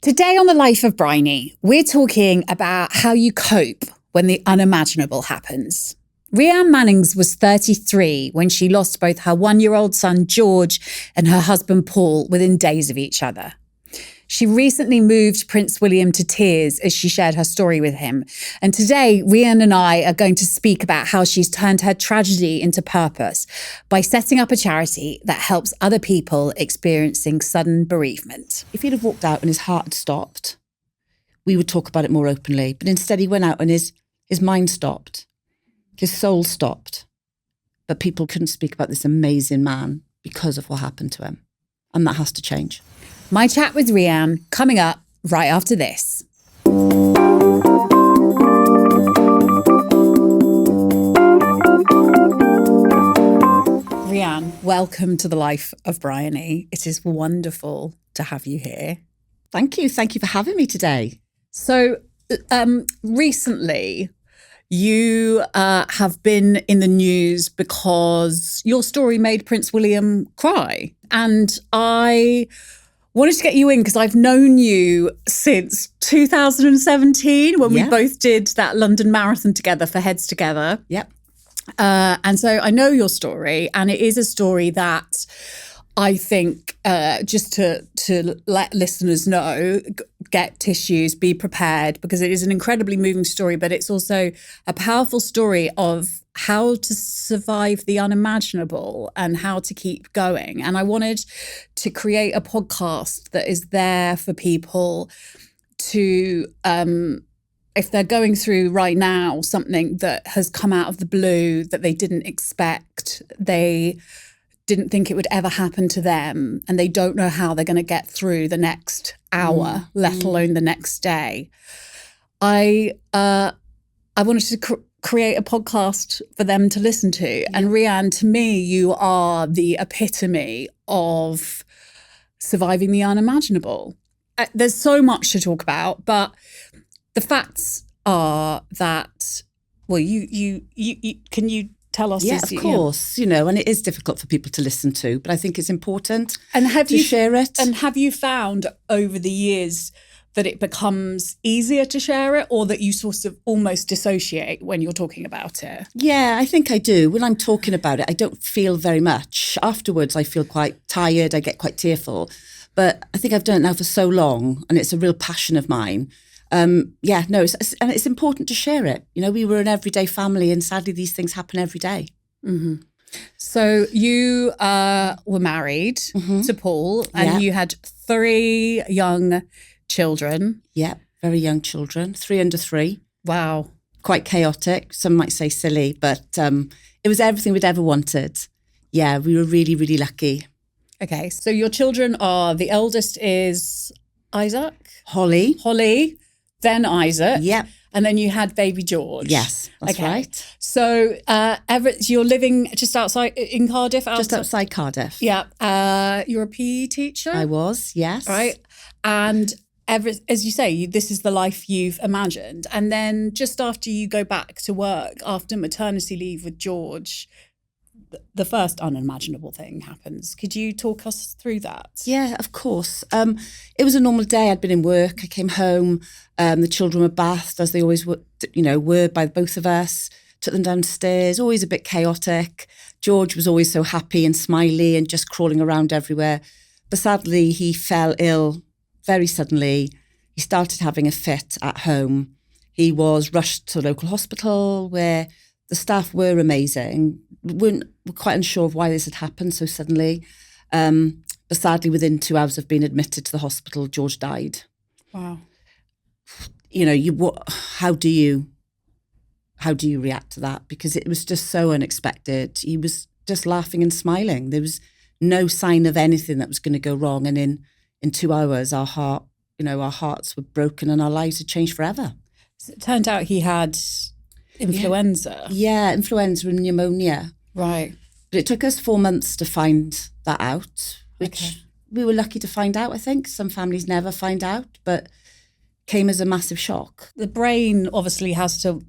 Today on The Life of Bryony, we're talking about how you cope when the unimaginable happens. Rhian Mannings was 33 when she lost both her one-year-old son, George, and her husband, Paul, within days of each other. She recently moved Prince William to tears as she shared her story with him. And today, Rhian and I are going to speak about how she's turned her tragedy into purpose by setting up a charity that helps other people experiencing sudden bereavement. If he'd have walked out and his heart had stopped, we would talk about it more openly. But instead he went out and his mind stopped. His soul stopped. But people couldn't speak about this amazing man because of what happened to him. And that has to change. My chat with Rhian coming up right after this. Rhian, welcome to The Life of Bryony. It is wonderful to have you here. Thank you. Thank you for having me today. So recently, you have been in the news because your story made Prince William cry. And I wanted to get you in because I've known you since 2017 when we both did that London Marathon together for Heads Together. Yep. And so I know your story, and it is a story that I think just to let listeners know, get tissues, be prepared, because it is an incredibly moving story, but it's also a powerful story of how to survive the unimaginable and how to keep going. And I wanted to create a podcast that is there for people to, if they're going through right now something that has come out of the blue that they didn't expect, they didn't think it would ever happen to them, and they don't know how they're going to get through the next hour, let alone the next day. I wanted to create a podcast for them to listen to. And Rhian, to me, you are the epitome of surviving the unimaginable. There's so much to talk about, but the facts are that, well, you can you tell us? Yeah, of course, and it is difficult for people to listen to, but I think it's important to share it. And have you found over the years that it becomes easier to share it, or that you sort of almost dissociate when you're talking about it? Yeah, I think I do. When I'm talking about it, I don't feel very much. Afterwards, I feel quite tired. I get quite tearful. But I think I've done it now for so long, and it's a real passion of mine. And it's important to share it. We were an everyday family, and sadly, these things happen every day. Mm-hmm. So you were married to Paul, and you had 3 young children. Yeah, very young children, 3 under 3. Wow. Quite chaotic. Some might say silly, but it was everything we'd ever wanted. Yeah, we were really, really lucky. Okay, so your children are, the eldest is Isaac? Holly. Then Isaac. Yep. And then you had baby George. Yes, that's right. So you're living just outside in Cardiff? Just outside Cardiff. Yeah. You're a PE teacher? I was, yes. Right. And as you say, this is the life you've imagined. And then just after you go back to work, after maternity leave with George, the first unimaginable thing happens. Could you talk us through that? Yeah, of course. It was a normal day. I'd been in work. I came home. The children were bathed, as they always were by both of us. Took them downstairs, always a bit chaotic. George was always so happy and smiley and just crawling around everywhere. But sadly, he fell ill very suddenly. He started having a fit at home. He was rushed to a local hospital where the staff were amazing. We're quite unsure of why this had happened so suddenly. But sadly, within 2 hours of being admitted to the hospital, George died. Wow. How do you react to that? Because it was just so unexpected. He was just laughing and smiling. There was no sign of anything that was going to go wrong. And in 2 hours, our hearts were broken and our lives had changed forever. So it turned out he had influenza. Yeah, influenza and pneumonia. Right. But it took us 4 months to find that out, which we were lucky to find out, I think. Some families never find out, but came as a massive shock. The brain obviously has to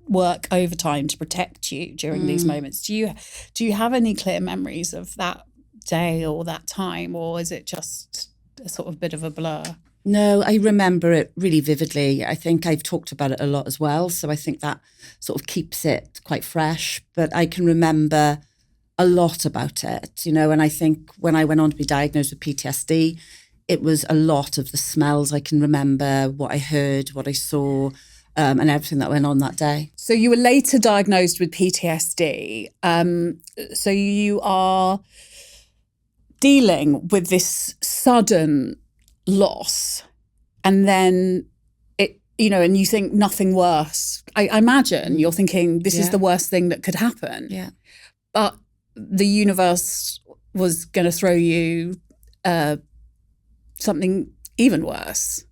work overtime to protect you during these moments. Do you have any clear memories of that day or that time, or is it just a sort of bit of a blur? No, I remember it really vividly. I think I've talked about it a lot as well. So I think that sort of keeps it quite fresh. But I can remember a lot about it, and I think when I went on to be diagnosed with PTSD, it was a lot of the smells I can remember, what I heard, what I saw, and everything that went on that day. So you were later diagnosed with PTSD. So you are dealing with this sudden loss, and then and you think nothing worse. I imagine you're thinking this is the worst thing that could happen. Yeah. But the universe was going to throw you something even worse.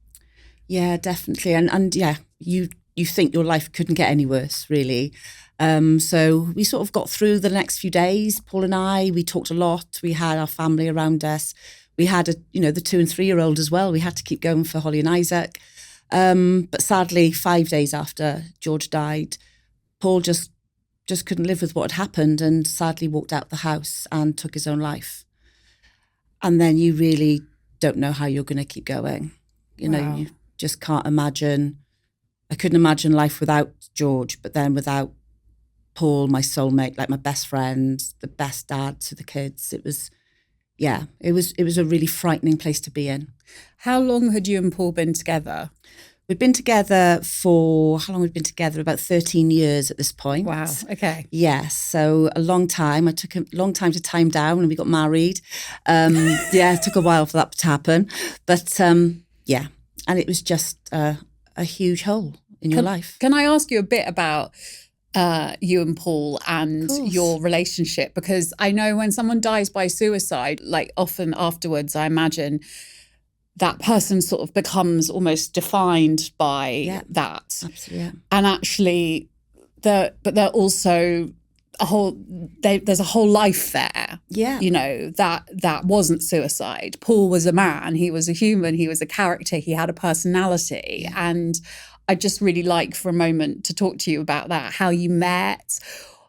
Yeah, definitely. And yeah, you think your life couldn't get any worse, really. So we sort of got through the next few days, Paul and I. We talked a lot. We had our family around us. We had the 2 and 3-year-old as well. We had to keep going for Holly and Isaac. But sadly, 5 days after George died, Paul just couldn't live with what had happened and sadly walked out the house and took his own life. And then you really don't know how you're going to keep going. Wow. You just can't imagine. I couldn't imagine life without George, but then without Paul, my soulmate, like my best friend, the best dad to the kids. It was a really frightening place to be in. How long had you and Paul been together? We'd been together for, how long we'd been together? About 13 years at this point. Wow, okay. Yes, so a long time. I took a long time to time down and we got married. It took a while for that to happen. But and it was just a huge hole in your life. Can I ask you a bit about you and Paul and your relationship? Because I know when someone dies by suicide, like often afterwards, I imagine that person sort of becomes almost defined by that. Absolutely. Yeah. And actually, they're also there's a whole life there. Yeah. That wasn't suicide. Paul was a man. He was a human. He was a character. He had a personality. Yeah. And I'd just really like for a moment to talk to you about that, how you met,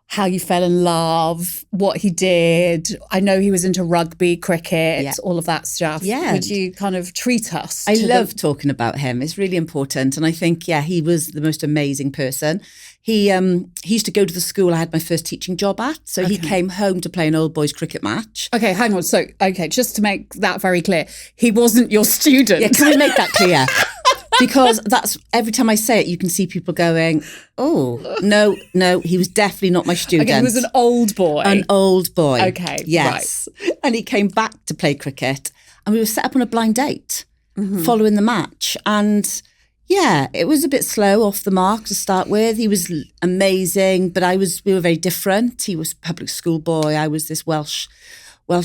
how you fell in love, what he did. I know he was into rugby, cricket, all of that stuff. Yeah. Would you kind of treat us? I love talking about him. It's really important. And I think, he was the most amazing person. He used to go to the school I had my first teaching job at. So he came home to play an old boys cricket match. Okay, hang on. So, just to make that very clear, he wasn't your student. Yeah, can we make that clear? Because that's, every time I say it, you can see people going, oh, no, he was definitely not my student. Okay, he was an old boy. An old boy. Okay, yes. Right. And he came back to play cricket and we were set up on a blind date following the match. And it was a bit slow off the mark to start with. He was amazing, but we were very different. He was a public school boy. I was this Welsh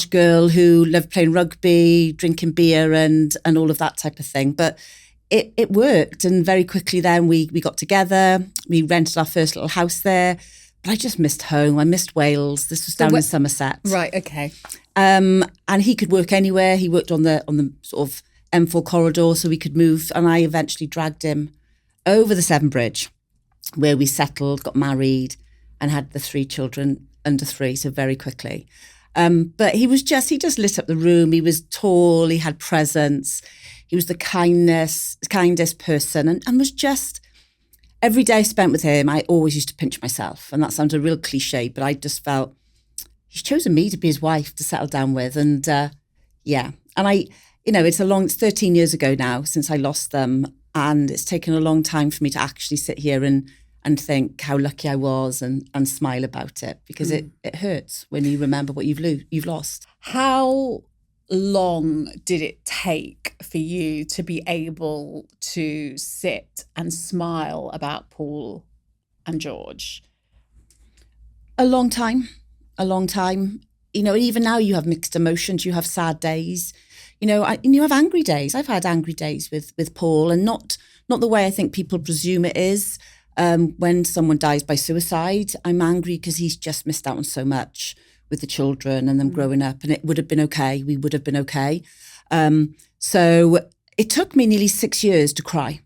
girl who loved playing rugby, drinking beer and all of that type of thing. But it worked, and very quickly then we got together. We rented our first little house there, but I just missed home. I missed Wales. This was down in Somerset. Right, okay. And he could work anywhere. He worked on the sort of M4 corridor, so we could move. And I eventually dragged him over the Severn Bridge, where we settled, got married, and had the 3 children under 3, so very quickly. But he just lit up the room. He was tall, he had presence. He was the kindest person and was just, every day I spent with him, I always used to pinch myself. And that sounds a real cliche, but I just felt he's chosen me to be his wife to settle down with. And And it's 13 years ago now since I lost them. And it's taken a long time for me to actually sit here and think how lucky I was and smile about it, because it hurts when you remember what you've lost. How long did it take for you to be able to sit and smile about Paul and George? A long time. Even now you have mixed emotions. You have sad days. You have angry days. I've had angry days with Paul, and not the way I think people presume it is. When someone dies by suicide, I'm angry because he's just missed out on so much with the children and them growing up, and it would have been okay. We would have been okay. So it took me nearly 6 years to cry.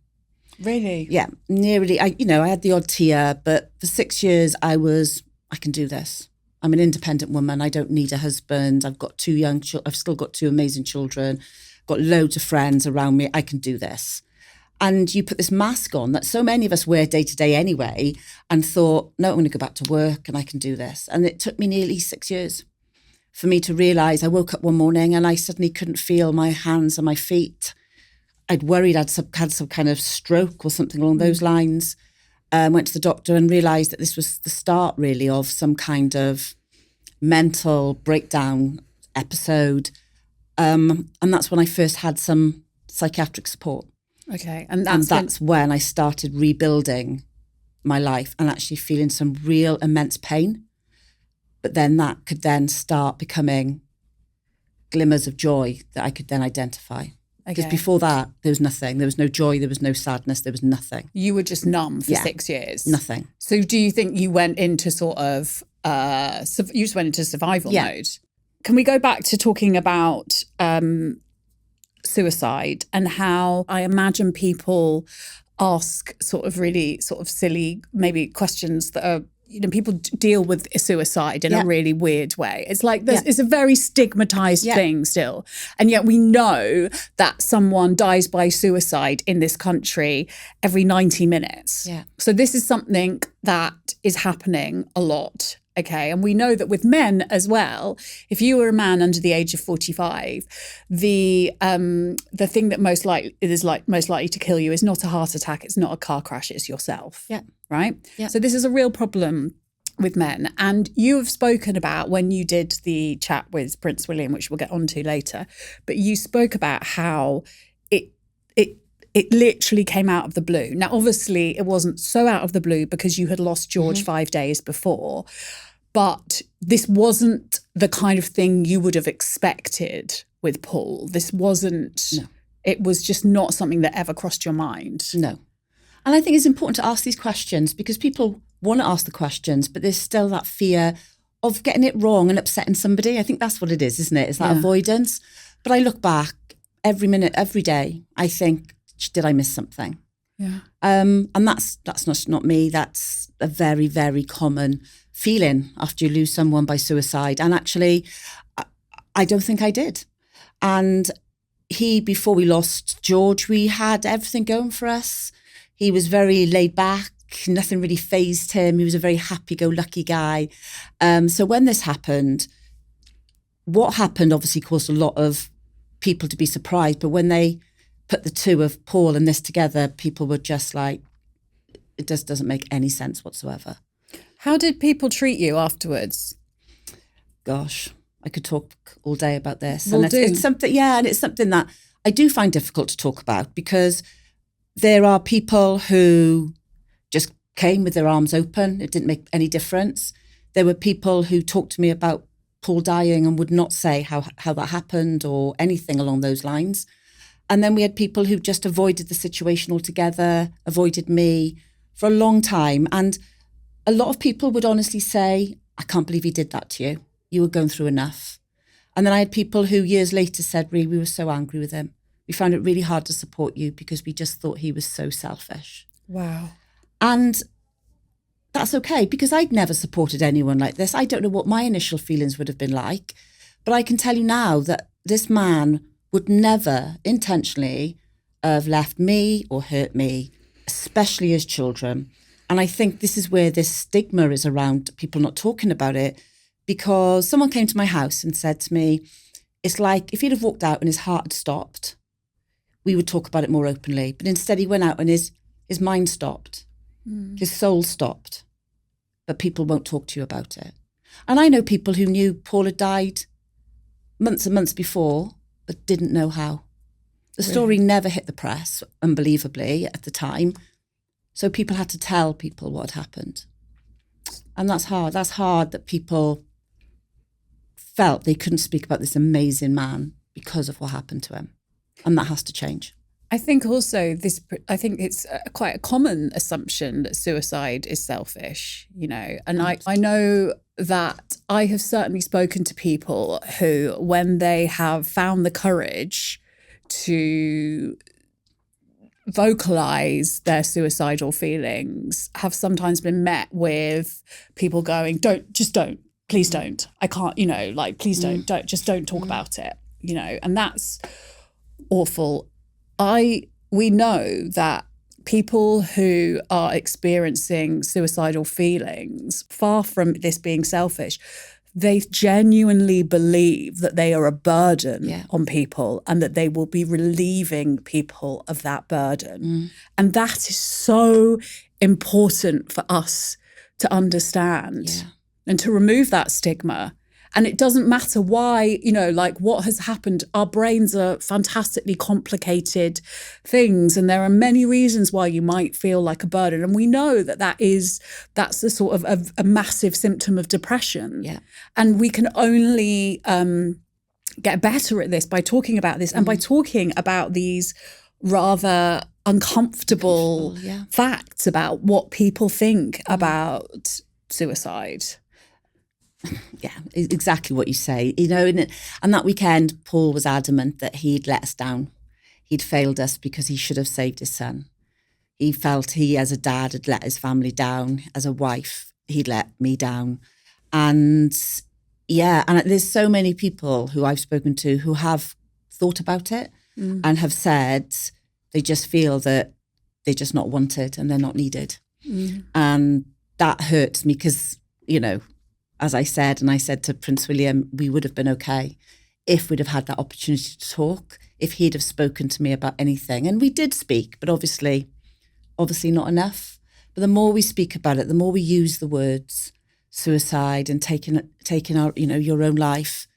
Really? Yeah, nearly. I had the odd tear, but for 6 years I can do this. I'm an independent woman. I don't need a husband. I've got 2 young children. I've still got 2 amazing children. got loads of friends around me. I can do this. And you put this mask on that so many of us wear day to day anyway, and thought, no, I'm going to go back to work and I can do this. And it took me nearly 6 years for me to realise. I woke up one morning and I suddenly couldn't feel my hands and my feet. I'd worried I'd had some kind of stroke or something along those lines. Went to the doctor and realised that this was the start really of some kind of mental breakdown episode. And that's when I first had some psychiatric support. Okay. And that's when I started rebuilding my life and actually feeling some real immense pain. But then that could then start becoming glimmers of joy that I could then identify. Because before that, there was nothing. There was no joy. There was no sadness. There was nothing. You were just numb for 6 years. Nothing. So do you think you went into sort of, you just went into survival mode? Can we go back to talking about suicide and how I imagine people ask sort of really sort of silly maybe questions that are, people deal with suicide in a really weird way. It's like it's a very stigmatized thing still. And yet we know that someone dies by suicide in this country every 90 minutes. Yeah. So this is something that is happening a lot. Okay. And we know that with men as well, if you were a man under the age of 45, the thing that most likely to kill you is not a heart attack, it's not a car crash, it's yourself. Yeah. Right? Yeah. So this is a real problem with men. And you have spoken about when you did the chat with Prince William, which we'll get onto later, but you spoke about how it literally came out of the blue. Now, obviously, it wasn't so out of the blue because you had lost George 5 days before, but this wasn't the kind of thing you would have expected with Paul. This wasn't, it was just not something that ever crossed your mind. No. And I think it's important to ask these questions because people want to ask the questions, but there's still that fear of getting it wrong and upsetting somebody. I think that's what it is, isn't it? It's that avoidance. But I look back every minute, every day, I think, did I miss something? Yeah. And that's not me. That's a very, very common feeling after you lose someone by suicide. And actually, I don't think I did. And before we lost George, we had everything going for us. He was very laid back. Nothing really fazed him. He was a very happy-go-lucky guy. So when this happened, what happened obviously caused a lot of people to be surprised. But when they put the two of Paul and this together, people were just like, it just doesn't make any sense whatsoever. How did people treat you afterwards? Gosh, I could talk all day about this. And it's something, and it's something that I do find difficult to talk about because there are people who just came with their arms open. It didn't make any difference. There were people who talked to me about Paul dying and would not say how that happened or anything along those lines. And then we had people who just avoided the situation altogether, avoided me for a long time. And a lot of people would honestly say, I can't believe he did that to you. You were going through enough. And then I had people who years later said, we were so angry with him. We found it really hard to support you because we just thought he was so selfish. Wow. And that's okay because I'd never supported anyone like this. I don't know what my initial feelings would have been like, but I can tell you now that this man would never intentionally have left me or hurt me, especially his children. And I think this is where this stigma is around people not talking about it, because someone came to my house and said to me, it's like if he'd have walked out and his heart had stopped, we would talk about it more openly. But instead he went out and his mind stopped, his soul stopped, but people won't talk to you about it. And I know people who knew Paul had died months and months before, but didn't know how. The story never hit the press, unbelievably, at the time. So people had to tell people what had happened. And that's hard. That's hard that people felt they couldn't speak about this amazing man because of what happened to him. And that has to change. I think also it's quite a common assumption that suicide is selfish, and I know that I have certainly spoken to people who, when they have found the courage to vocalize their suicidal feelings, have sometimes been met with people going, please don't, I can't, please don't talk about it, and that's awful. We know that people who are experiencing suicidal feelings, far from this being selfish, they genuinely believe that they are a burden on people and that they will be relieving people of that burden. And that is so important for us to understand and to remove that stigma. And it doesn't matter why, like what has happened. Our brains are fantastically complicated things. And there are many reasons why you might feel like a burden. And we know that that's the sort of a massive symptom of depression. Yeah. And we can only get better at this by talking about this and by talking about these rather uncomfortable facts about what people think about suicide. Yeah, exactly what you say. And that weekend, Paul was adamant that he'd let us down. He'd failed us because he should have saved his son. He felt he, as a dad, had let his family down. As a wife, he'd let me down. And there's so many people who I've spoken to who have thought about it and have said they just feel that they're just not wanted and they're not needed. And that hurts me because, as I said, and I said to Prince William, we would have been okay if we'd have had that opportunity to talk, if he'd have spoken to me about anything. And we did speak, but obviously not enough. But the more we speak about it, the more we use the words suicide and taking our, your own life,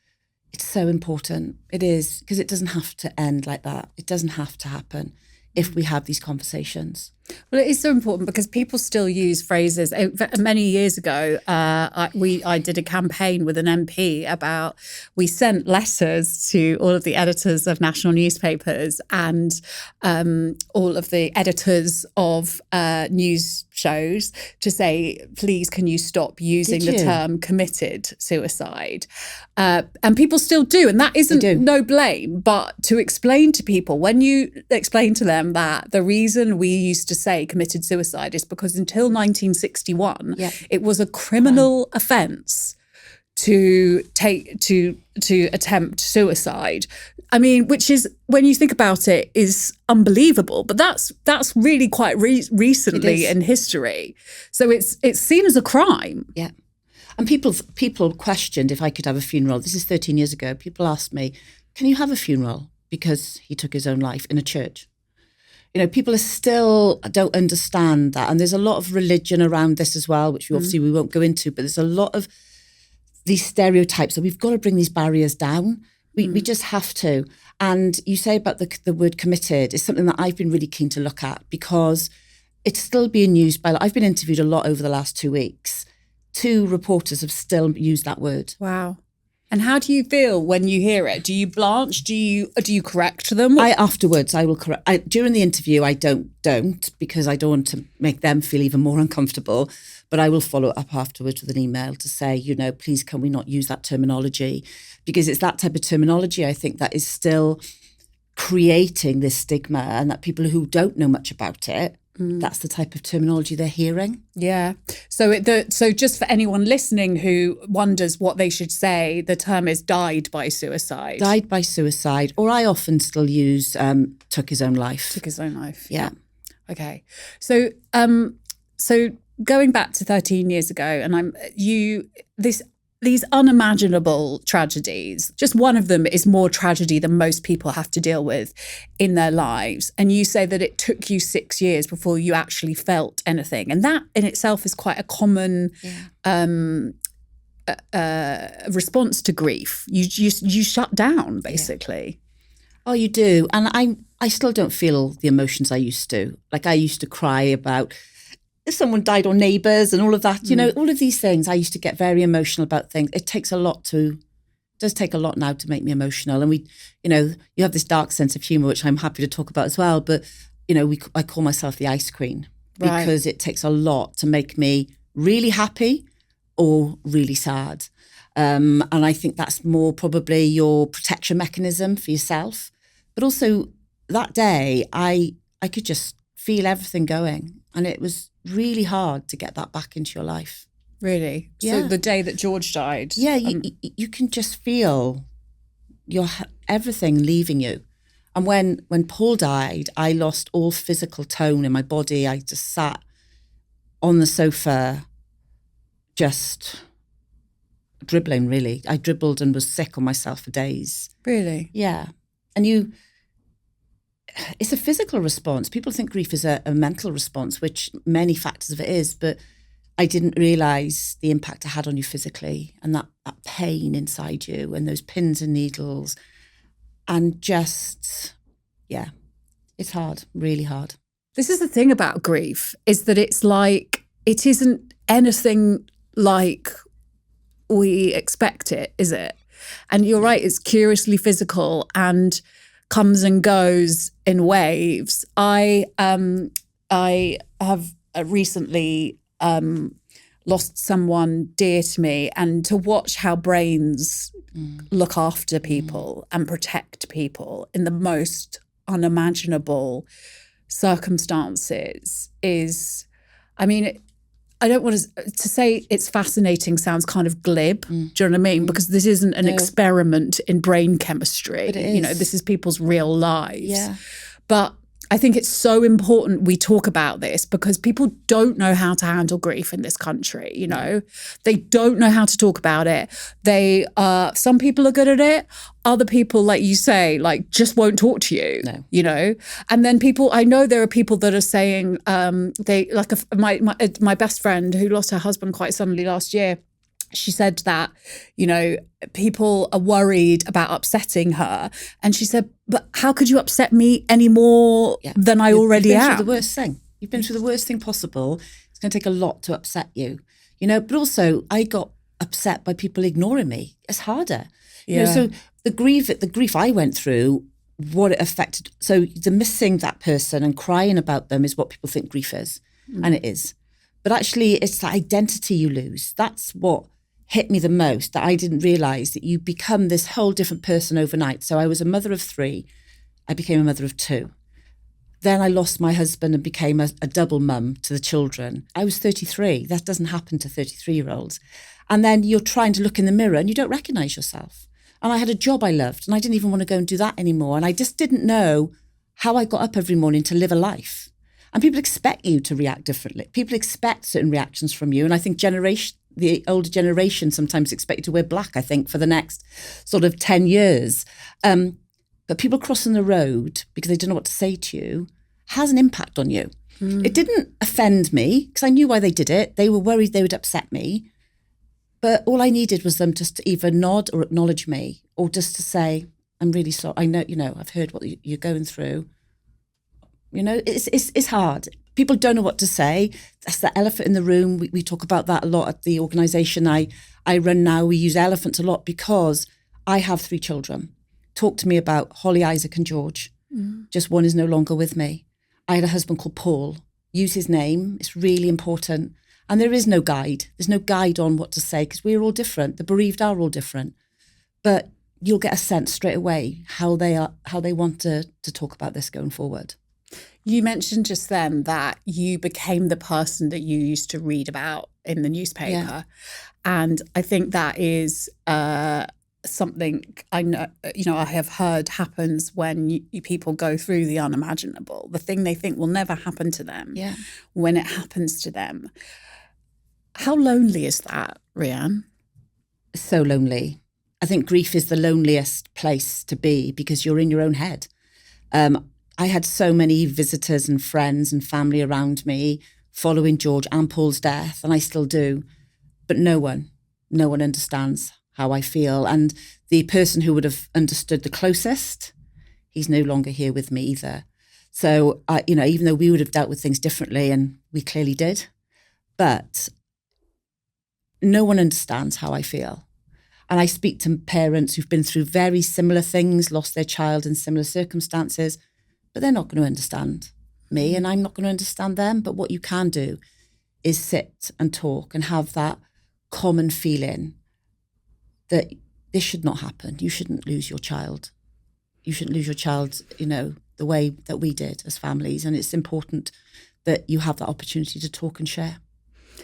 it's so important. It is, because it doesn't have to end like that. It doesn't have to happen if we have these conversations. Well, it is so important because people still use phrases. Many years ago, I did a campaign with an MP about, we sent letters to all of the editors of national newspapers and all of the editors of news shows to say, please, can you stop using the term committed suicide? And people still do. And that isn't no blame, but to explain to people, when you explain to them that the reason we used to say committed suicide is because until 1961, it was a criminal offence to attempt suicide. I mean, which is, when you think about it, is unbelievable. But that's really quite recently in history. So it's seen as a crime. Yeah. And people questioned if I could have a funeral. This is 13 years ago. People asked me, can you have a funeral because he took his own life in a church? People still don't understand that. And there's a lot of religion around this as well, which we won't go into, but there's a lot of these stereotypes that we've got to bring these barriers down. We just have to. And you say about the word committed is something that I've been really keen to look at because it's still being used by, I've been interviewed a lot over the last 2 weeks. 2 reporters have still used that word. Wow. And how do you feel when you hear it? Do you blanch? Do you correct them? Afterwards, I will correct. During the interview, I don't because I don't want to make them feel even more uncomfortable. But I will follow up afterwards with an email to say, please, can we not use that terminology? Because it's that type of terminology, I think, that is still creating this stigma, and that people who don't know much about it, that's the type of terminology they're hearing. Yeah. So just for anyone listening who wonders what they should say, the term is died by suicide. Died by suicide. Or I often still use took his own life. Took his own life. Yeah. Okay. So going back to 13 years ago, and these unimaginable tragedies, just one of them is more tragedy than most people have to deal with in their lives. And you say that it took you 6 years before you actually felt anything. And that in itself is quite a common response to grief. You shut down, basically. Yeah. Oh, you do. And I still don't feel the emotions I used to. Like, I used to cry about if someone died or neighbours and all of that, all of these things. I used to get very emotional about things. It does take a lot now to make me emotional. And you have this dark sense of humour, which I'm happy to talk about as well. But, I call myself the ice queen because it takes a lot to make me really happy or really sad. And I think that's more probably your protection mechanism for yourself. But also that day, I could just feel everything going. And it was really hard to get that back into your life. Really? Yeah. So the day that George died? Yeah, you can just feel everything leaving you. And when Paul died, I lost all physical tone in my body. I just sat on the sofa, just dribbling, really. I dribbled and was sick on myself for days. Really? Yeah. And it's a physical response. People think grief is a mental response, which many factors of it is, but I didn't realise the impact it had on you physically, and that pain inside you and those pins and needles. And just, yeah, it's hard, really hard. This is the thing about grief, is that it's like, it isn't anything like we expect it, is it? And you're right, it's curiously physical and comes and goes in waves. I have recently lost someone dear to me, and to watch how brains look after people and protect people in the most unimaginable circumstances is, I mean, I don't want to say it's fascinating sounds kind of glib. Do you know what I mean? Because this isn't an experiment in brain chemistry. But it is. You know, this is people's real lives. Yeah. But I think it's so important we talk about this, because people don't know how to handle grief in this country, you know. They don't know how to talk about it. Some people are good at it. Other people, like you say, like just won't talk to you, you know. And then I know there are people that are saying, my best friend who lost her husband quite suddenly last year, she said that, you know, people are worried about upsetting her. And she said, but how could you upset me any more than I already am? You've been through the worst thing. You've been through the worst thing possible. It's going to take a lot to upset you, you know. But also, I got upset by people ignoring me. It's harder. You know, so the grief I went through, what it affected. So the missing that person and crying about them is what people think grief is. And it is. But actually, it's the identity you lose. That's what hit me the most, that I didn't realise that you become this whole different person overnight. So I was a mother of 3. I became a mother of 2. Then I lost my husband and became a double mum to the children. I was 33. That doesn't happen to 33-year-olds. And then you're trying to look in the mirror and you don't recognise yourself. And I had a job I loved and I didn't even want to go and do that anymore. And I just didn't know how I got up every morning to live a life. And people expect you to react differently. People expect certain reactions from you. And I think the older generation sometimes expect you to wear black, I think, for the next sort of 10 years. But people crossing the road because they don't know what to say to you has an impact on you. It didn't offend me because I knew why they did it. They were worried they would upset me. But all I needed was them just to either nod or acknowledge me, or just to say, I'm really sorry. I know, you know, I've heard what you're going through. You know, it's hard. People don't know what to say. That's the elephant in the room. We talk about that a lot at the organisation I run now. We use elephants a lot because I have 3 children. Talk to me about Holly, Isaac and George. Just one is no longer with me. I had a husband called Paul. Use his name. It's really important. And there is no guide. There's no guide on what to say because we're all different. The bereaved are all different. But you'll get a sense straight away how they want to talk about this going forward. You mentioned just then that you became the person that you used to read about in the newspaper. Yeah. And I think that is something I know, you know, I have heard happens when people go through the unimaginable, the thing they think will never happen to them, when it happens to them. How lonely is that, Rhian? So lonely. I think grief is the loneliest place to be because you're in your own head. I had so many visitors and friends and family around me following George and Paul's death, and I still do. But no one understands how I feel. And the person who would have understood the closest, he's no longer here with me either. So, you know, even though we would have dealt with things differently, and we clearly did, but no one understands how I feel. And I speak to parents who've been through very similar things, lost their child in similar circumstances, but they're not going to understand me and I'm not going to understand them. But what you can do is sit and talk and have that common feeling that this should not happen. You shouldn't lose your child. You shouldn't lose your child, you know, the way that we did as families. And it's important that you have that opportunity to talk and share.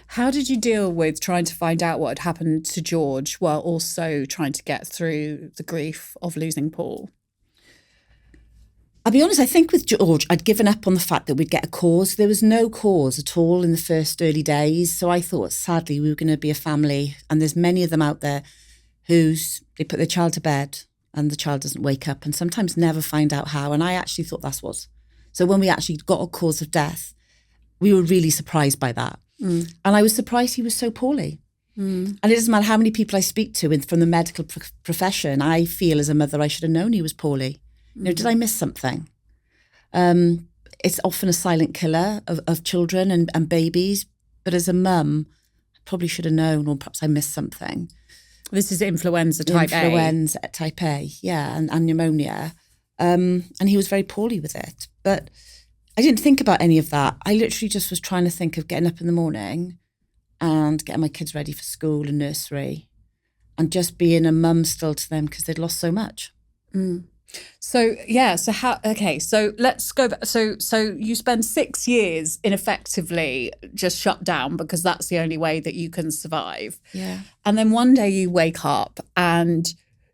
How did you deal with trying to find out what had happened to George while also trying to get through the grief of losing Paul? I'll be honest, I think with George, I'd given up on the fact that we'd get a cause. There was no cause at all in the first early days. So I thought, sadly, we were going to be a family. And there's many of them out there they put their child to bed and the child doesn't wake up and sometimes never find out how. And I actually thought that's what. So when we actually got a cause of death, we were really surprised by that. And I was surprised he was so poorly. And it doesn't matter how many people I speak to from the medical profession, I feel as a mother I should have known he was poorly. You know, did I miss something? It's often a silent killer of children and babies. But as a mum, I probably should have known, or perhaps I missed something. This is influenza type A. Influenza type A, yeah, and pneumonia. And he was very poorly with it. But I didn't think about any of that. I literally just was trying to think of getting up in the morning and getting my kids ready for school and nursery and just being a mum still to them because they'd lost so much. So let's go back. So you spend 6 years ineffectively just shut down because that's the only way that you can survive. Yeah. And then one day you wake up and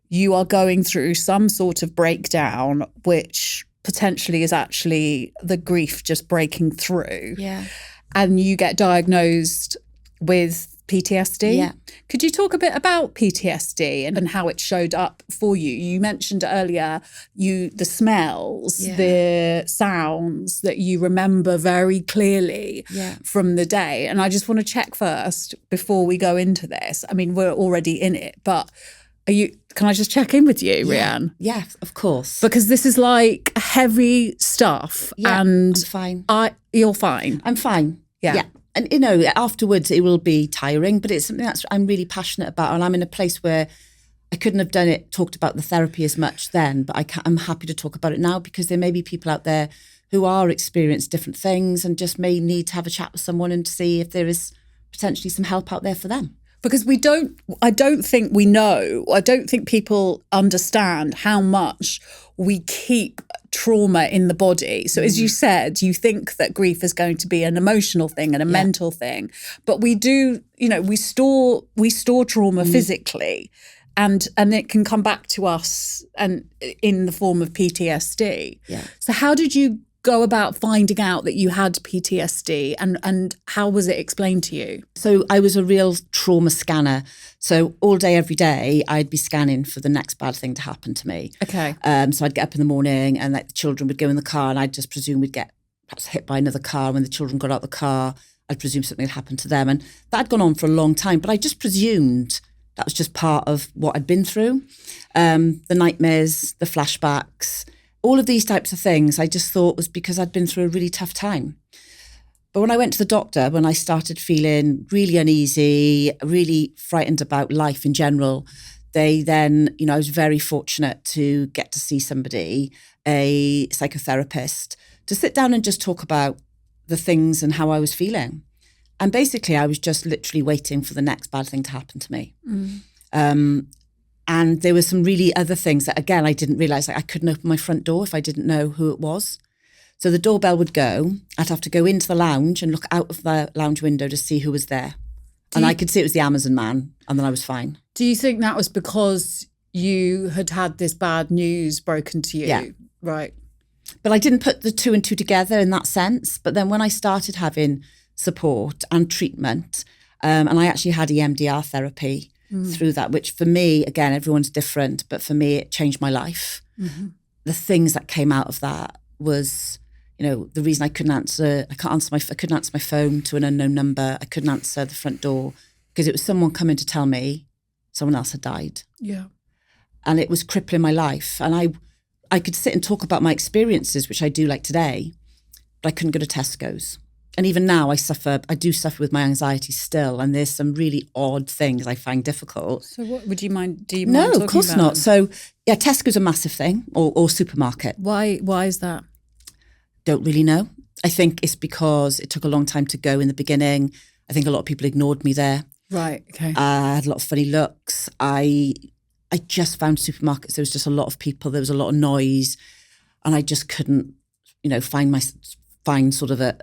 you are going through some sort of breakdown, which potentially is actually the grief just breaking through. Yeah. And you get diagnosed with PTSD. Yeah. Could you talk a bit about PTSD and how it showed up for you? You mentioned earlier the smells, the sounds that you remember very clearly from the day. And I just want to check first before we go into this. I mean, we're already in it, but can I just check in with you, Rhian? Yeah, of course. Because this is like heavy stuff. Yeah, and I'm fine. You're fine. I'm fine. Yeah. And, you know, afterwards it will be tiring, but it's something that I'm really passionate about. And I'm in a place where I couldn't have talked about the therapy as much then, but I'm happy to talk about it now because there may be people out there who are experiencing different things and just may need to have a chat with someone and see if there is potentially some help out there for them. Because I don't think people understand how much we keep trauma in the body. So as you said, you think that grief is going to be an emotional thing and a mental thing, but we do, you know, we store trauma physically and it can come back to us and in the form of PTSD. Yeah. So how did you go about finding out that you had PTSD and how was it explained to you? So I was a real trauma scanner. So all day, every day, I'd be scanning for the next bad thing to happen to me. Okay. So I'd get up in the morning and like the children would go in the car and I'd just presume we'd get perhaps hit by another car. When the children got out the car, I'd presume something had happened to them. And that had gone on for a long time, but I just presumed that was just part of what I'd been through. The nightmares, the flashbacks, all of these types of things I just thought was because I'd been through a really tough time. But when I went to the doctor, when I started feeling really uneasy, really frightened about life in general, they then, you know, I was very fortunate to get to see somebody, a psychotherapist, to sit down and just talk about the things and how I was feeling. And basically, I was just literally waiting for the next bad thing to happen to me. And there were some really other things that, again, I didn't realise. Like I couldn't open my front door if I didn't know who it was. So the doorbell would go. I'd have to go into the lounge and look out of the lounge window to see who was there. I could see it was the Amazon man, and then I was fine. Do you think that was because you had this bad news broken to you? Yeah. Right. But I didn't put the two and two together in that sense. But then when I started having support and treatment, and I actually had EMDR therapy through that, which for me, again, everyone's different, but for me, it changed my life. The things that came out of that was, you know, the reason I couldn't answer my phone to an unknown number. I couldn't answer the front door because it was someone coming to tell me someone else had died. Yeah. And it was crippling my life. And I could sit and talk about my experiences, which I do like today, but I couldn't go to Tesco's. And even now I do suffer with my anxiety still. And there's some really odd things I find difficult. So what would you mind, do you No, mind talking of course about? not. So yeah, Tesco's a massive thing or supermarket. Why is that? Don't really know. I think it's because it took a long time to go in the beginning. I think a lot of people ignored me there. Right, okay. I had a lot of funny looks. I just found supermarkets, there was just a lot of people, there was a lot of noise, and I just couldn't, you know, find sort of a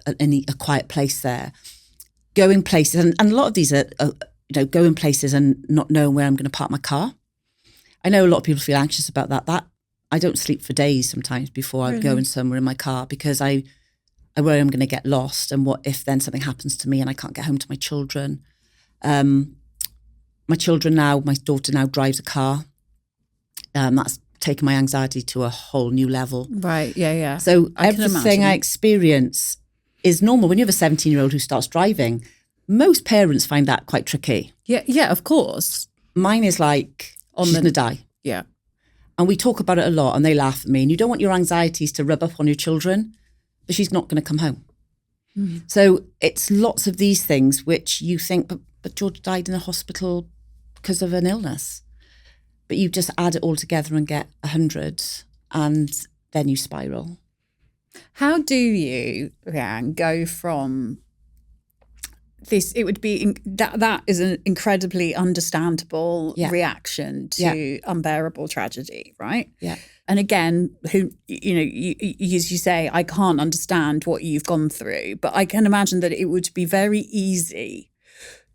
quiet place there. Going places, and a lot of these are, you know, going places and not knowing where I'm going to park my car. I know a lot of people feel anxious about that. I don't sleep for days sometimes before I'm going somewhere in my car, because I worry I'm going to get lost. And what if then something happens to me and I can't get home to my children? My children now, my daughter now drives a car. That's taken my anxiety to a whole new level. Right, yeah. So everything I experience is normal. When you have a 17-year-old who starts driving, most parents find that quite tricky. Yeah, of course. Mine is like, she's going to die. Yeah. And we talk about it a lot and they laugh at me. And you don't want your anxieties to rub up on your children, but she's not going to come home. So it's lots of these things which you think, but George died in a hospital because of an illness. But you just add it all together and get 100, and then you spiral. How do you, Rhian, go from this? It would be that is an incredibly understandable reaction to unbearable tragedy, right? Yeah. And again, you as you say, I can't understand what you've gone through, but I can imagine that it would be very easy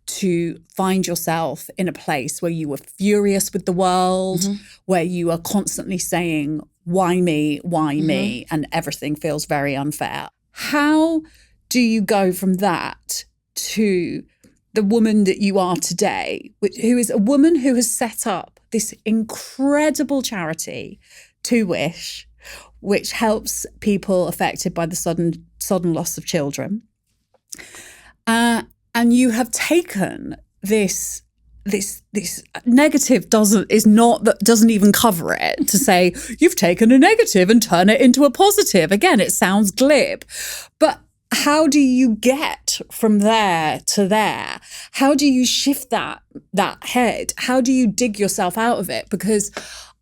to find yourself in a place where you were furious with the world, where you are constantly saying, why me, and everything feels very unfair. How do you go from that to the woman that you are today, who is a woman who has set up this incredible charity, To Wish, which helps people affected by the sudden loss of children? And you have taken this negative doesn't even cover it, to say you've taken a negative and turn it into a positive. Again, it sounds glib, but how do you get from there to there? How do you shift that head? How do you dig yourself out of it? Because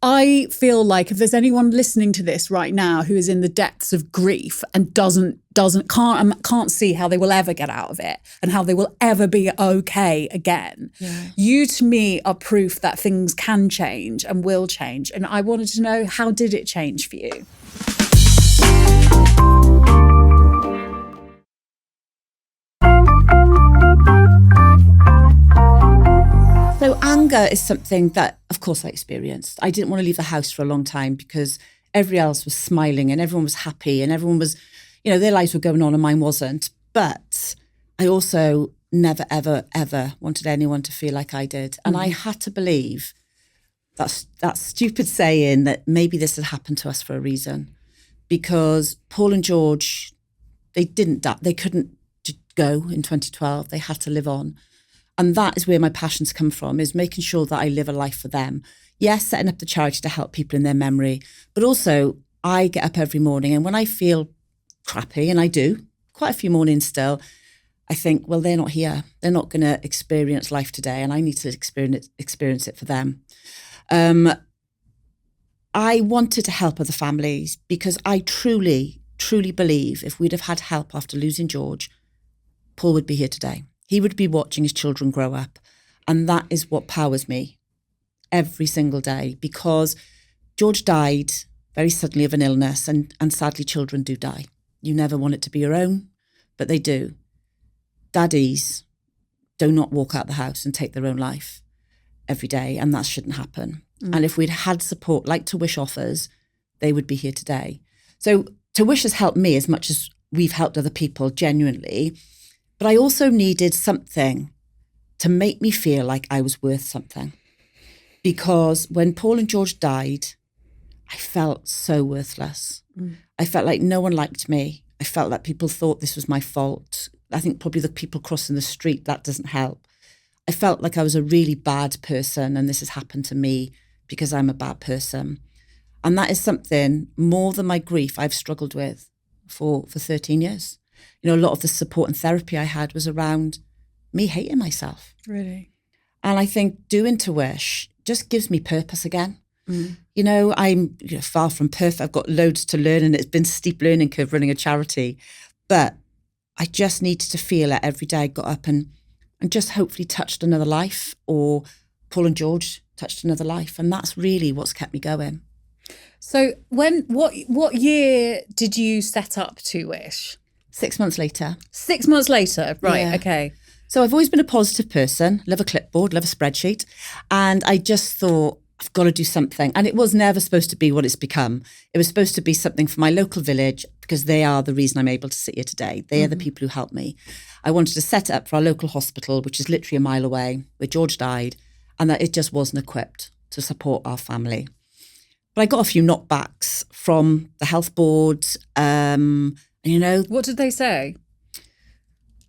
I feel like if there's anyone listening to this right now who is in the depths of grief and can't see how they will ever get out of it and how they will ever be okay again, you to me are proof that things can change and will change. And I wanted to know, how did it change for you? So anger is something that, of course, I experienced. I didn't want to leave the house for a long time because everybody else was smiling and everyone was happy and everyone was, their lives were going on and mine wasn't. But I also never, ever, ever wanted anyone to feel like I did. And I had to believe that stupid saying that maybe this had happened to us for a reason. Because Paul and George, they didn't die. They couldn't go in 2012. They had to live on. And that is where my passions come from, is making sure that I live a life for them. Yes, setting up the charity to help people in their memory, but also I get up every morning and when I feel crappy, and I do, quite a few mornings still, I think, well, they're not here. They're not going to experience life today and I need to experience it for them. I wanted to help other families because I truly, truly believe if we'd have had help after losing George, Paul would be here today. He would be watching his children grow up. And that is what powers me every single day, because George died very suddenly of an illness, and sadly children do die. You never want it to be your own, but they do. Daddies do not walk out the house and take their own life every day, and that shouldn't happen. And if we'd had support like To Wish offers, they would be here today. So To Wish has helped me as much as we've helped other people, genuinely. But I also needed something to make me feel like I was worth something. Because when Paul and George died, I felt so worthless. I felt like no one liked me. I felt like people thought this was my fault. I think probably the people crossing the street, that doesn't help. I felt like I was a really bad person and this has happened to me because I'm a bad person. And that is something, more than my grief, I've struggled with for 13 years. A lot of the support and therapy I had was around me hating myself. Really? And I think doing To Wish just gives me purpose again. I'm far from perfect. I've got loads to learn and it's been a steep learning curve running a charity. But I just needed to feel it every day I got up and just hopefully touched another life, or Paul and George touched another life. And that's really what's kept me going. So what year did you set up To Wish? 6 months later. 6 months later, right, Yeah. okay. So I've always been a positive person, love a clipboard, love a spreadsheet. And I just thought, I've got to do something. And it was never supposed to be what it's become. It was supposed to be something for my local village, because they are the reason I'm able to sit here today. They are the people who helped me. I wanted to set it up for our local hospital, which is literally a mile away, where George died, and that it just wasn't equipped to support our family. But I got a few knockbacks from the health boards. What did they say?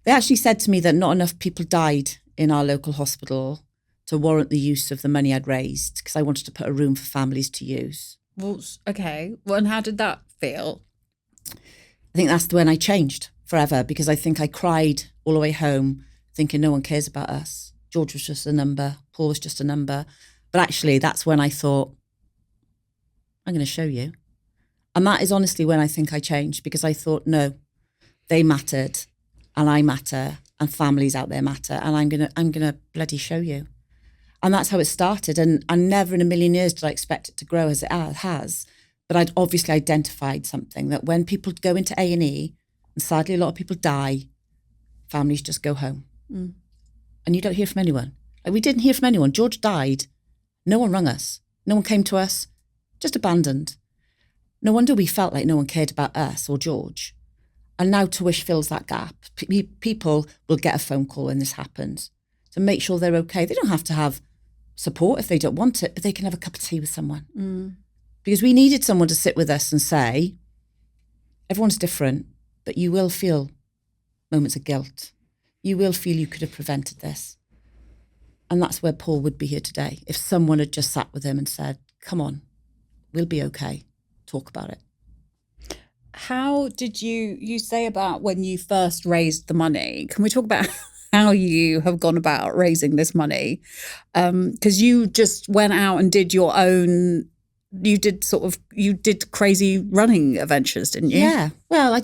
They actually said to me that not enough people died in our local hospital to warrant the use of the money I'd raised, because I wanted to put a room for families to use. Well, okay. Well, and how did that feel? I think that's when I changed forever, because I think I cried all the way home thinking no one cares about us. George was just a number. Paul was just a number. But actually, that's when I thought, I'm going to show you. And that is honestly when I think I changed, because I thought, no, they mattered and I matter and families out there matter, and I'm gonna bloody show you. And that's how it started. And never in a million years did I expect it to grow as it has. But I'd obviously identified something, that when people go into A&E, and sadly a lot of people die, families just go home. And you don't hear from anyone. Like, we didn't hear from anyone. George died. No one rung us. No one came to us. Just abandoned. No wonder we felt like no one cared about us or George. And now Tuish fills that gap. People will get a phone call when this happens to make sure they're okay. They don't have to have support if they don't want it, but they can have a cup of tea with someone. Because we needed someone to sit with us and say, everyone's different, but you will feel moments of guilt. You will feel you could have prevented this. And that's where Paul would be here today. If someone had just sat with him and said, come on, we'll be okay. Talk about it. How did you say about when you first raised the money? Can we talk about how you have gone about raising this money? Because you just went out and did your own, you did crazy running adventures, didn't you? Yeah. Well,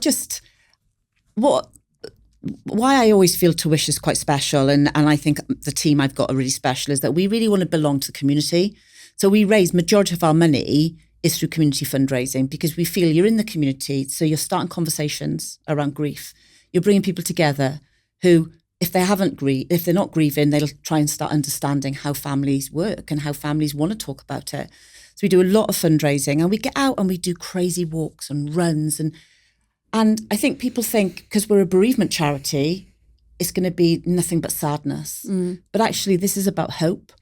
why I always feel Tuish is quite special, and I think the team I've got are really special, is that we really want to belong to the community. So we raise majority of our money is through community fundraising, because we feel you're in the community, so you're starting conversations around grief. You're bringing people together who, if they're not grieving, they'll try and start understanding how families work and how families want to talk about it. So we do a lot of fundraising, and we get out and we do crazy walks and runs. And I think people think, because we're a bereavement charity, it's going to be nothing but sadness. But actually, this is about hope.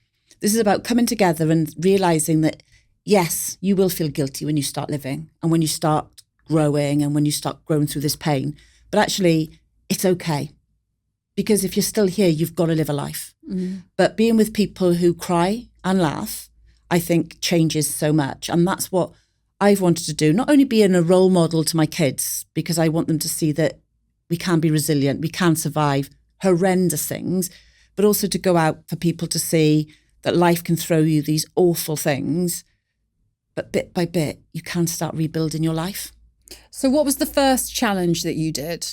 This is about coming together and realising that, yes, you will feel guilty when you start living and when you start growing and when you start growing through this pain. But actually, it's okay. Because if you're still here, you've got to live a life. But being with people who cry and laugh, I think changes so much. And that's what I've wanted to do. Not only being a role model to my kids, because I want them to see that we can be resilient, we can survive horrendous things, but also to go out for people to see that life can throw you these awful things, but bit by bit, you can start rebuilding your life. So what was the first challenge that you did?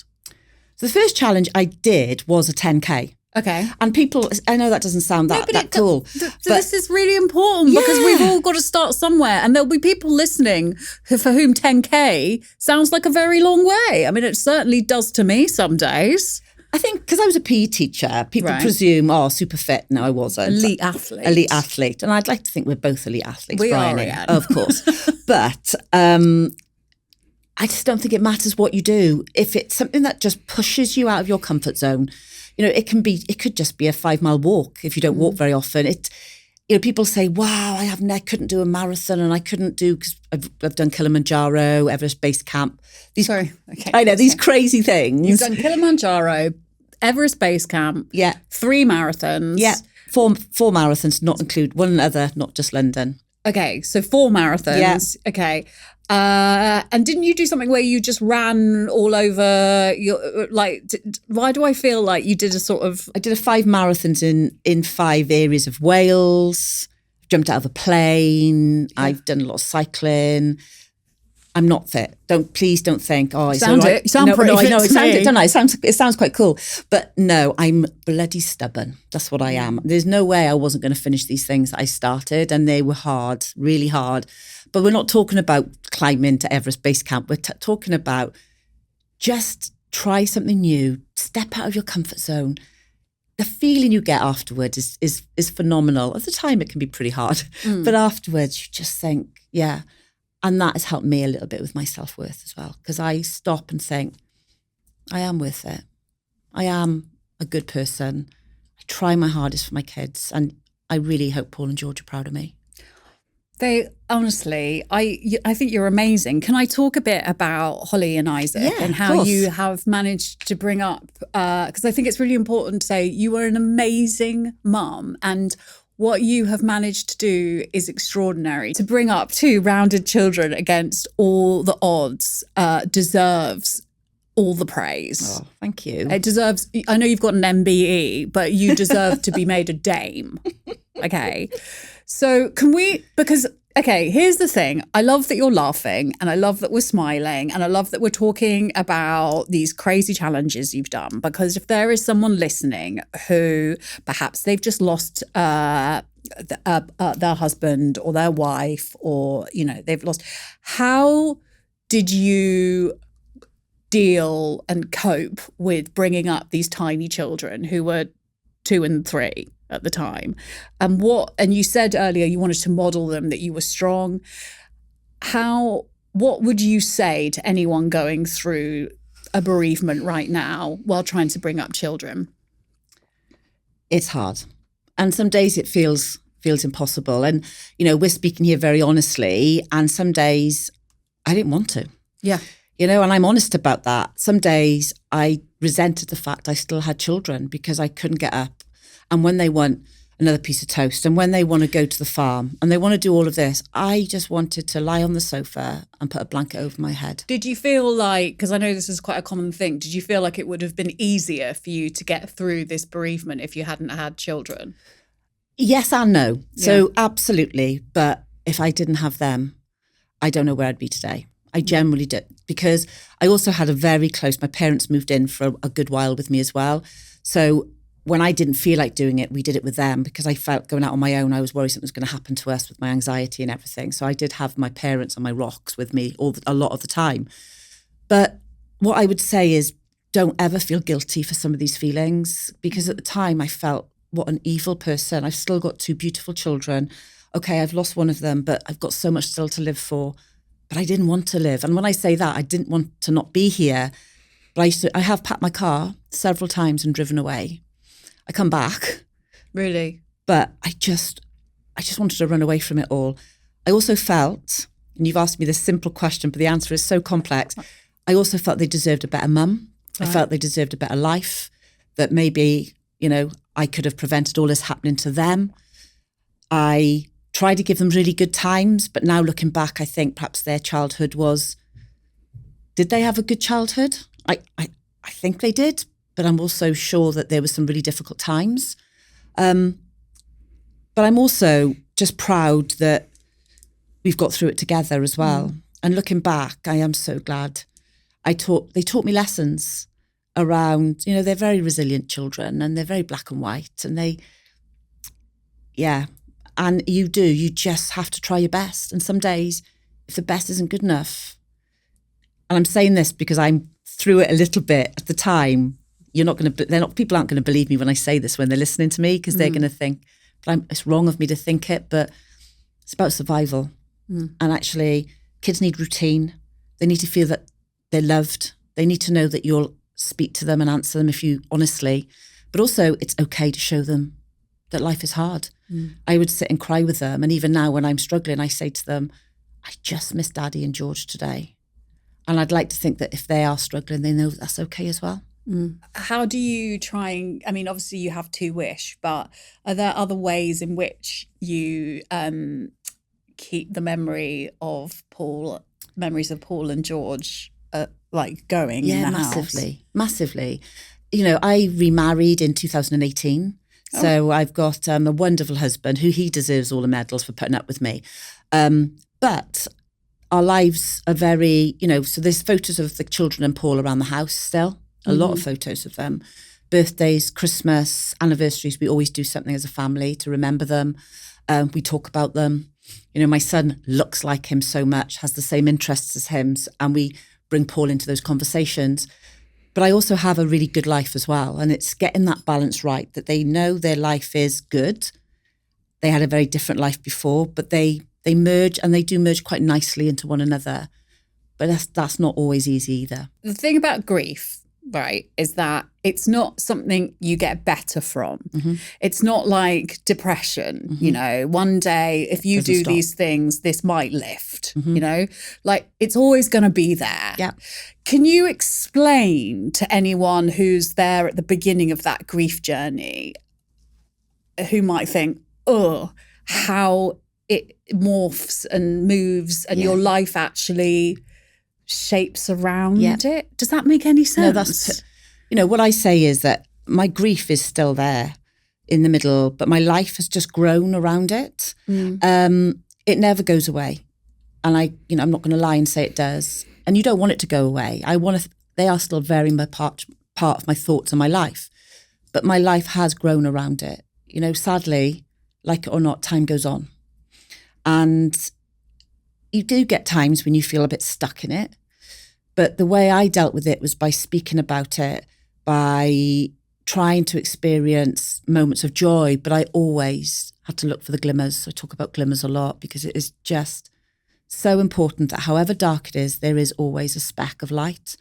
So the first challenge I did was a 10K. Okay. And people, I know that doesn't sound that cool. But this is really important, because we've all got to start somewhere. And there'll be people listening for whom 10K sounds like a very long way. I mean, it certainly does to me some days. I think because I was a PE teacher, people presume, super fit. No, I wasn't. Elite athlete. And I'd like to think we're both elite athletes, We Bryony, are, Rhian. of course. But I just don't think it matters what you do. If it's something that just pushes you out of your comfort zone, it could just be a 5-mile walk if you don't walk very often. People say, wow, I couldn't do a marathon, and I couldn't do, because I've done Kilimanjaro, Everest Base Camp. These crazy things. You've done Kilimanjaro, Everest Base Camp, 3 marathons. 4 marathons, not include one other, not just London. Okay, so 4 marathons. Yeah. Okay. And didn't you do something where you just ran all over your, why do I feel like you did I did 5 marathons in 5 areas of Wales, jumped out of a plane. Yeah. I've done a lot of cycling. I'm not fit. Please don't think, you sound pretty fit to me. It sounds quite cool. But no, I'm bloody stubborn. That's what I am. There's no way I wasn't going to finish these things that I started, and they were hard, really hard. But we're not talking about climbing to Everest Base Camp. We're talking about just try something new, step out of your comfort zone. the feeling you get afterwards is phenomenal. At the time, it can be pretty hard, but afterwards, you just think, yeah. And that has helped me a little bit with my self-worth as well, because I stop and think, I am worth it. I am a good person. I try my hardest for my kids, and I really hope Paul and George are proud of me. They honestly, I think you're amazing. Can I talk a bit about Holly and Isaac and how you have managed to bring up, because I think it's really important to say you are an amazing mum, and what you have managed to do is extraordinary. To bring up two rounded children against all the odds deserves all the praise. Oh, thank you. It deserves, I know you've got an MBE, but you deserve to be made a dame. Okay. So can we, because, okay, here's the thing. I love that you're laughing, and I love that we're smiling, and I love that we're talking about these crazy challenges you've done, because if there is someone listening who perhaps they've just lost their husband or their wife, or, you know, they've lost, how did you deal and cope with bringing up these tiny children who were 2 and 3 at the time? And you said earlier you wanted to model them, that you were strong. What would you say to anyone going through a bereavement right now while trying to bring up children? It's hard. And some days it feels impossible. And, you know, we're speaking here very honestly, and some days I didn't want to. Yeah. You know, and I'm honest about that. Some days I resented the fact I still had children because I couldn't get up. And when they want another piece of toast, and when they want to go to the farm, and they want to do all of this, I just wanted to lie on the sofa and put a blanket over my head. Did you feel like, because I know this is quite a common thing, did you feel like it would have been easier for you to get through this bereavement if you hadn't had children? Yes and no. Yeah. So absolutely. But if I didn't have them, I don't know where I'd be today. I generally did, because I also had my parents moved in for a good while with me as well. So when I didn't feel like doing it, we did it with them, because I felt going out on my own, I was worried something was going to happen to us with my anxiety and everything. So I did have my parents on my rocks with me a lot of the time. But what I would say is, don't ever feel guilty for some of these feelings, because at the time I felt, what an evil person. I've still got 2 beautiful children. Okay, I've lost one of them, but I've got so much still to live for. But I didn't want to live. And when I say that, I didn't want to not be here. But I have packed my car several times and driven away. I come back. Really? But I just wanted to run away from it all. I also felt, and you've asked me this simple question, but the answer is so complex. I also felt they deserved a better mum. Right. I felt they deserved a better life, that maybe, you know, I could have prevented all this happening to them. I tried to give them really good times, but now looking back, I think perhaps their childhood did they have a good childhood? I think they did, but I'm also sure that there were some really difficult times. But I'm also just proud that we've got through it together as well. And looking back, I am so glad. They taught me lessons around, you know, they're very resilient children, and they're very black and white, and and you just have to try your best. And some days, if the best isn't good enough, and I'm saying this because I'm through it a little bit at the time, people aren't going to believe me when I say this when they're listening to me, because they're going to think, it's wrong of me to think it, but it's about survival. And actually, kids need routine. They need to feel that they're loved. They need to know that you'll speak to them and answer them honestly, but also it's okay to show them that life is hard. I would sit and cry with them. And even now when I'm struggling, I say to them, I just miss Daddy and George today. And I'd like to think that if they are struggling, they know that's okay as well. How do you try and, I mean, obviously you have 2 wish, but are there other ways in which you keep the memories of Paul and George going in the massively. You know, I remarried in 2018. So I've got a wonderful husband he deserves all the medals for putting up with me. But our lives are very, you know, so there's photos of the children and Paul around the house still, a lot of photos of them. Birthdays, Christmas, anniversaries, we always do something as a family to remember them. We talk about them. You know, my son looks like him so much, has the same interests as him, and we bring Paul into those conversations. But I also have a really good life as well. And it's getting that balance right, that they know their life is good. They had a very different life before, but they merge, and they do merge quite nicely into one another. But that's not always easy either. The thing about grief, right, is that it's not something you get better from. Mm-hmm. It's not like depression, you know, one day if you Doesn't do stop. these things, this might lift, you know, like it's always going to be there. Yeah. Can you explain to anyone who's there at the beginning of that grief journey, who might think, oh, how it morphs and moves and your life actually shapes around it? Does that make any sense? No, that's, what I say is that my grief is still there in the middle, but my life has just grown around it. It never goes away. And I'm not going to lie and say it does. And you don't want it to go away. They are still very much part of my thoughts and my life. But my life has grown around it. Sadly, like it or not, time goes on. And you do get times when you feel a bit stuck in it. But the way I dealt with it was by speaking about it, by trying to experience moments of joy. But I always have to look for the glimmers. I talk about glimmers a lot because it is just so important that however dark it is, there is always a speck of light.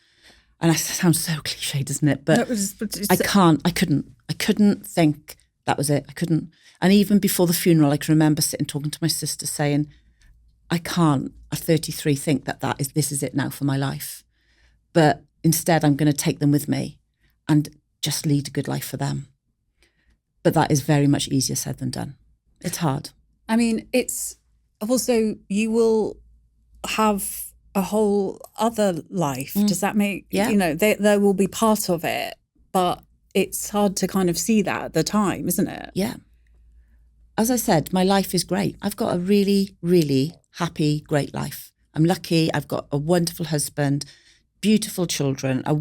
And that sounds so cliche, doesn't it? But I couldn't think that was it. I couldn't. And even before the funeral, I can remember sitting talking to my sister saying, I can't at 33 think this is it now for my life. But instead, I'm going to take them with me and just lead a good life for them. But that is very much easier said than done. It's hard. I mean, it's also, you will have a whole other life. Does that make, there will be part of it, but it's hard to kind of see that at the time, isn't it? Yeah. As I said, my life is great. I've got a really, really happy, great life. I'm lucky. I've got a wonderful husband, beautiful children, I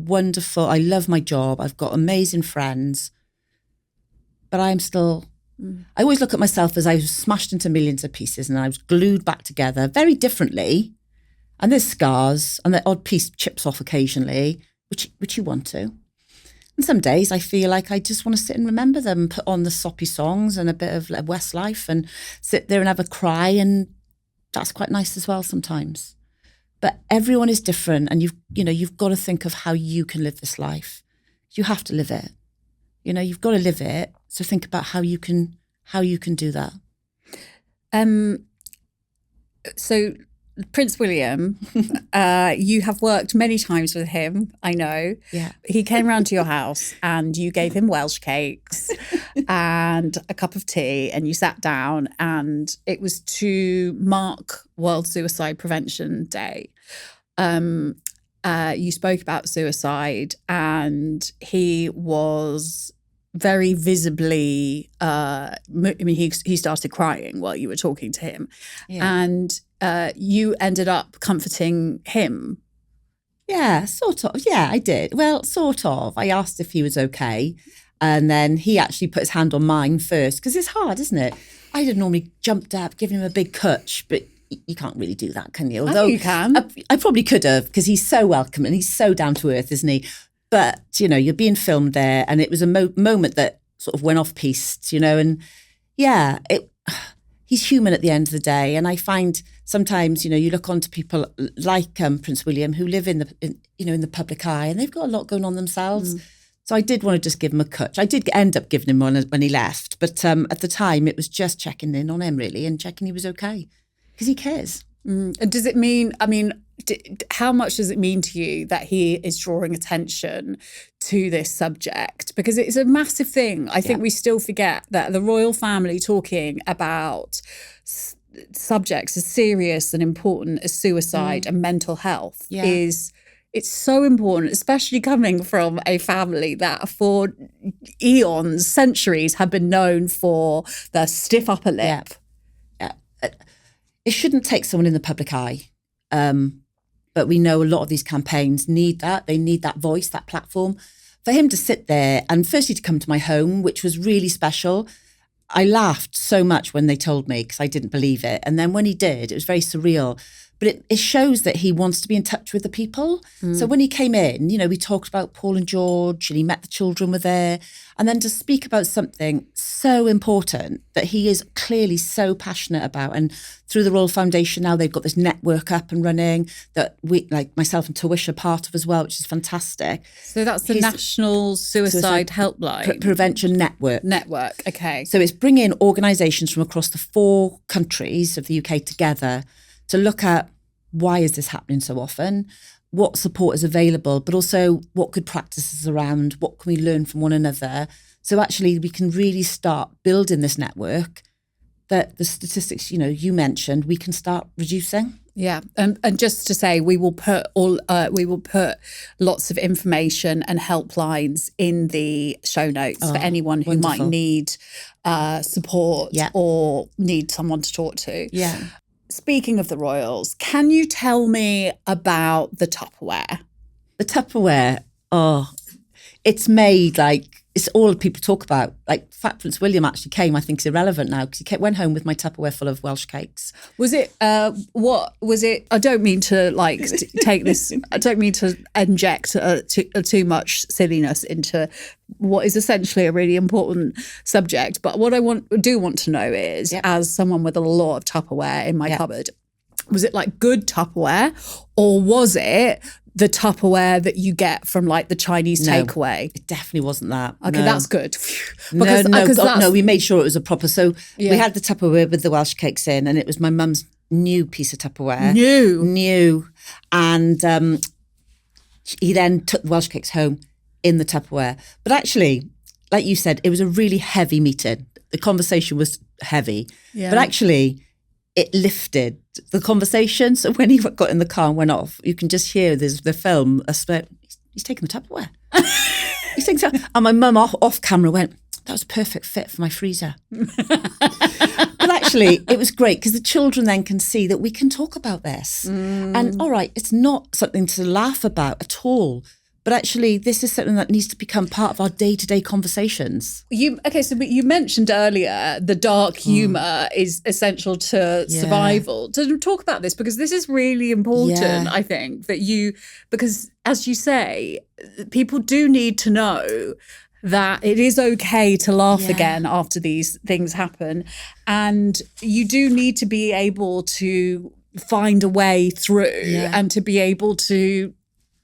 love my job. I've got amazing friends. But I am still, I always look at myself as I was smashed into millions of pieces and I was glued back together very differently. And there's scars and the odd piece chips off occasionally, which you want to. And some days I feel like I just want to sit and remember them, put on the soppy songs and a bit of Westlife and sit there and have a cry. And that's quite nice as well sometimes. But everyone is different, and you've got to think of how you can live this life. You have to live it. You've got to live it. So think about how you can do that. So Prince William, you have worked many times with him, I know. Yeah. He came round to your house and you gave him Welsh cakes and a cup of tea, and you sat down, and it was to mark World Suicide Prevention Day. You spoke about suicide, and he was very visibly, he started crying while you were talking to him. Yeah. And you ended up comforting him. Yeah, sort of. Yeah, I did. Well, sort of. I asked if he was okay. And then he actually put his hand on mine first, because it's hard, isn't it? I'd have normally jumped up, given him a big cutch, but you can't really do that, can you? Although you can. I probably could have, because he's so welcome and he's so down to earth, isn't he? But, you're being filmed there, and it was a moment that sort of went off-piste, and yeah, he's human at the end of the day. And I find sometimes, you look onto people like Prince William who live in the public eye, and they've got a lot going on themselves. So I did want to just give him a cut. I did end up giving him one when he left, but at the time it was just checking in on him really, and checking he was okay, because he cares. And does it mean, how much does it mean to you that he is drawing attention to this subject? Because it's a massive thing. I think we still forget that the royal family talking about subjects as serious and important as suicide and mental health it's so important, especially coming from a family that for eons, centuries, have been known for their stiff upper lip. Yeah. It shouldn't take someone in the public eye. But we know a lot of these campaigns need that. They need that voice, that platform. For him to sit there and firstly to come to my home, which was really special. I laughed so much when they told me, because I didn't believe it. And then when he did, it was very surreal. but it shows that he wants to be in touch with the people. So when he came in, we talked about Paul and George, and he met the children were there. And then to speak about something so important that he is clearly so passionate about. And through the Royal Foundation now, they've got this network up and running that we, like myself and Tawish, are part of as well, which is fantastic. So that's the National Suicide Helpline. Prevention Network. Okay. So it's bringing organisations from across the 4 countries of the UK together to look at why is this happening so often, what support is available, but also what good practices around, what can we learn from one another. So actually we can really start building this network that the statistics, you mentioned, we can start reducing. Yeah, and just to say, we will put lots of information and helplines in the show notes for anyone who might need support or need someone to talk to. Yeah. Speaking of the Royals, can you tell me about the Tupperware? The Tupperware, it's made it's all people talk about. Like, in fact, Prince William actually came, I think is irrelevant now, because he went home with my Tupperware full of Welsh cakes. Was it, what was it? I don't mean to take this, I don't mean to inject too much silliness into what is essentially a really important subject. But what I do want to know is, as someone with a lot of Tupperware in my cupboard, was it good Tupperware, or was it the Tupperware that you get from the Chinese takeaway? It definitely wasn't that. Okay, that's good. No, we made sure it was a proper. So we had the Tupperware with the Welsh cakes in, and it was my mum's new piece of Tupperware. New. And he then took the Welsh cakes home in the Tupperware. But actually, like you said, it was a really heavy meeting. The conversation was heavy. Yeah. But actually, it lifted the conversation. So when he got in the car and went off, you can just hear the film. He's taking the Tupperware. He's taking Tupperware. And my mum off camera went, that was a perfect fit for my freezer. But actually, it was great because the children then can see that we can talk about this. And all right, it's not something to laugh about at all. But actually, this is something that needs to become part of our day-to-day conversations. So you mentioned earlier the dark humour is essential to survival. To talk about this, because this is really important, I think, because as you say, people do need to know that it is okay to laugh again after these things happen. And you do need to be able to find a way through and to be able to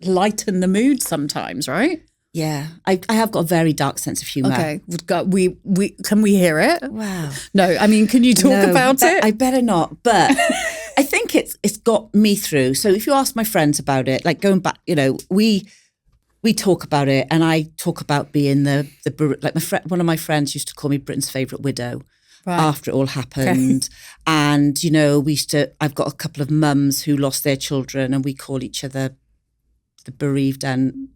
lighten the mood sometimes, right? Yeah, I have got a very dark sense of humour. Okay, we can we hear it? Wow. No, I mean, can you talk about it? I better not, but I think it's got me through. So if you ask my friends about it, going back, we talk about it, and I talk about being one of my friends used to call me Britain's favourite widow. Right. After it all happened. Okay. And, I've got a couple of mums who lost their children, and we call each other the bereaved and